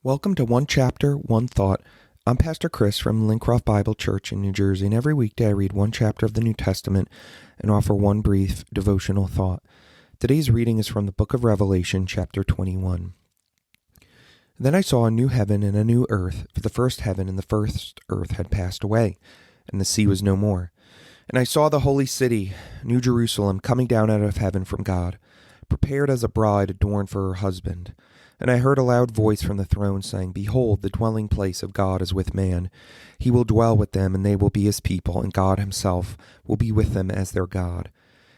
Welcome to One Chapter, One Thought. I'm Pastor Chris from Lincroft Bible Church in New Jersey, and every weekday I read one chapter of the New Testament and offer one brief devotional thought. Today's reading is from the book of Revelation, chapter 21. Then I saw a new heaven and a new earth, for the first heaven and the first earth had passed away, and the sea was no more. And I saw the holy city, New Jerusalem, coming down out of heaven from God, prepared as a bride adorned for her husband. And I heard a loud voice from the throne saying, Behold, the dwelling place of God is with man. He will dwell with them, and they will be his people, and God himself will be with them as their God.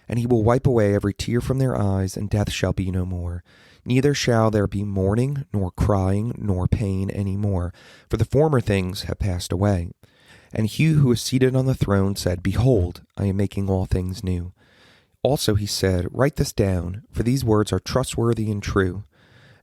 And he will wipe away every tear from their eyes, and death shall be no more. Neither shall there be mourning, nor crying, nor pain any more, for the former things have passed away. And he who is seated on the throne said, Behold, I am making all things new. Also he said, Write this down, for these words are trustworthy and true.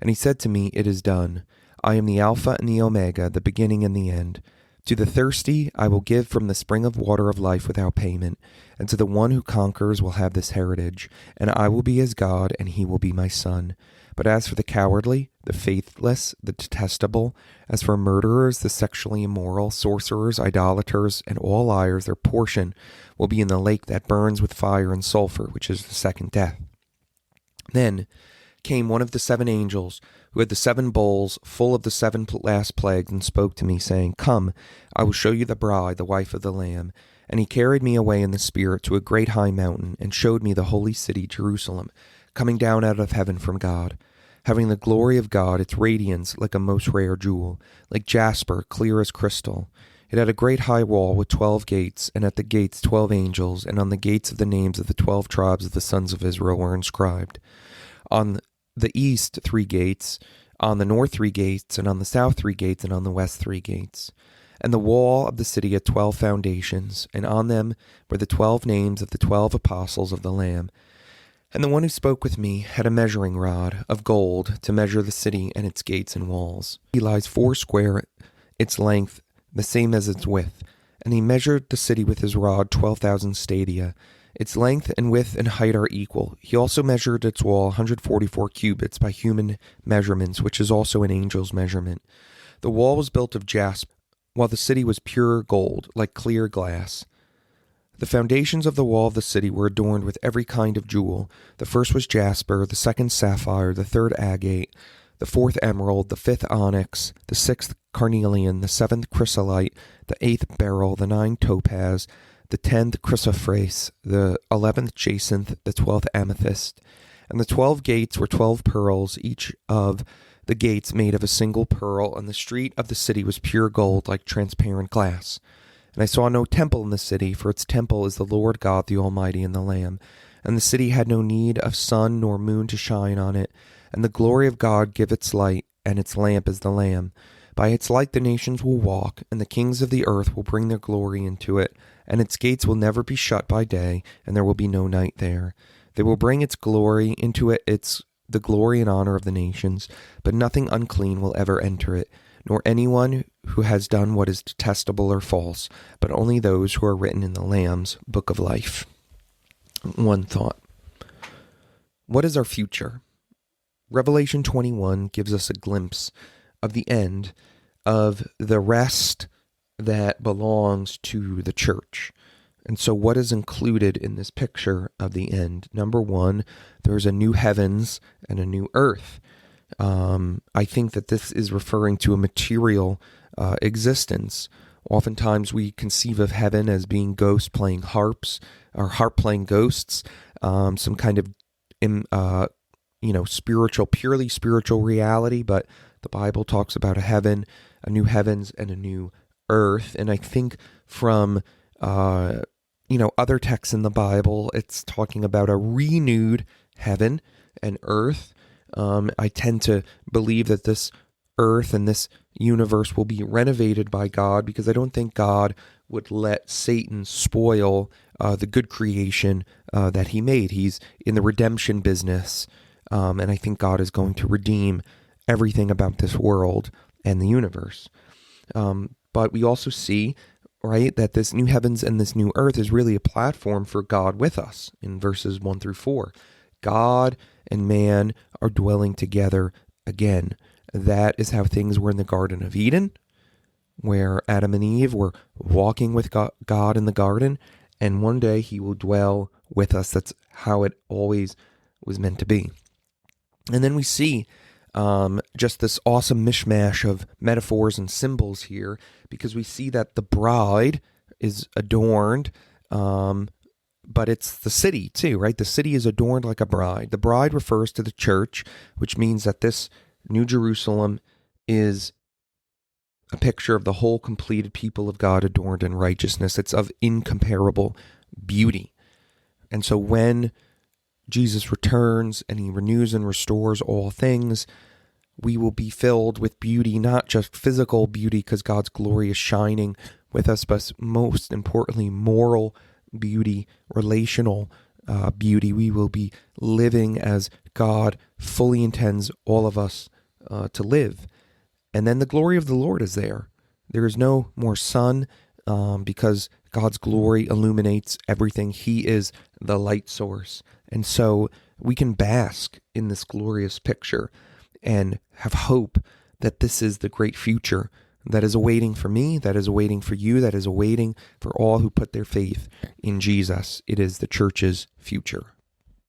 And he said to me, It is done. I am the Alpha and the Omega, the beginning and the end. To the thirsty I will give from the spring of water of life without payment, and to the one who conquers will have this heritage, and I will be his God, and he will be my son. But as for the cowardly, the faithless, the detestable, as for murderers, the sexually immoral, sorcerers, idolaters, and all liars, their portion will be in the lake that burns with fire and sulfur, which is the second death. Then came one of the seven angels who had the seven bowls full of the seven last plagues and spoke to me, saying, Come, I will show you the bride, the wife of the Lamb. And he carried me away in the Spirit to a great high mountain, and showed me the holy city, Jerusalem, coming down out of heaven from God, having the glory of God, its radiance like a most rare jewel, like jasper, clear as crystal. It had a great high wall with 12 gates, and at the gates 12 angels, and on the gates of the names of the 12 tribes of the sons of Israel were inscribed. On the east 3 gates, on the north 3 gates, and on the south 3 gates, and on the west 3 gates. And the wall of the city had 12 foundations, and on them were the 12 names of the 12 apostles of the Lamb. And the one who spoke with me had a measuring rod of gold to measure the city and its gates and walls. He lies 4 square, its length the same as its width. And he measured the city with his rod 12,000 stadia. Its length and width and height are equal. He also measured its wall 144 cubits by human measurements, which is also an angel's measurement. The wall was built of jasper, while the city was pure gold, like clear glass. The foundations of the wall of the city were adorned with every kind of jewel. The first was jasper, the second sapphire, the third agate, the fourth emerald, the fifth onyx, the sixth carnelian, the seventh chrysolite, the eighth beryl, the ninth topaz, the 10th chrysoprase, the 11th jacinth, the 12th amethyst. And the 12 gates were 12 pearls, each of the gates made of a single pearl, and the street of the city was pure gold, like transparent glass. And I saw no temple in the city, for its temple is the Lord God, the Almighty, and the Lamb. And the city had no need of sun nor moon to shine on it, and the glory of God give its light, and its lamp is the Lamb. By its light the nations will walk, and the kings of the earth will bring their glory into it. And its gates will never be shut by day, and there will be no night there. They will bring its glory into it, the glory and honor of the nations, but nothing unclean will ever enter it, nor anyone who has done what is detestable or false, but only those who are written in the Lamb's book of life. One thought. What is our future? Revelation 21 gives us a glimpse of the end of the rest that belongs to the church. And so what is included in this picture of the end? Number one, there's a new heavens and a new earth. I think that this is referring to a material existence. Oftentimes we conceive of heaven as being ghosts playing harps, or harp playing ghosts, some kind of spiritual, purely spiritual reality, but the Bible talks about a heaven, a new heavens, and a new earth. And I think from other texts in the Bible, it's talking about a renewed heaven and earth. I tend to believe that this earth and this universe will be renovated by God, because I don't think God would let Satan spoil the good creation that he made. He's in the redemption business, and I think God is going to redeem everything about this world and the universe. But we also see, right, that this new heavens and this new earth is really a platform for God with us in verses 1 through 4. God and man are dwelling together again. That is how things were in the Garden of Eden, where Adam and Eve were walking with God in the garden, and one day he will dwell with us. That's how it always was meant to be. And then we see just this awesome mishmash of metaphors and symbols here, because we see that the bride is adorned, but it's the city too, right? The city is adorned like a bride. The bride refers to the church, which means that this New Jerusalem is a picture of the whole completed people of God adorned in righteousness. It's of incomparable beauty. And so when Jesus returns and he renews and restores all things, we will be filled with beauty, not just physical beauty because God's glory is shining with us, but most importantly, moral beauty, relational beauty. We will be living as God fully intends all of us to live. And then the glory of the Lord is there. There is no more sun because God's glory illuminates everything. He is the light source. And so we can bask in this glorious picture and have hope that this is the great future that is awaiting for me, that is awaiting for you, that is awaiting for all who put their faith in Jesus. It is the church's future.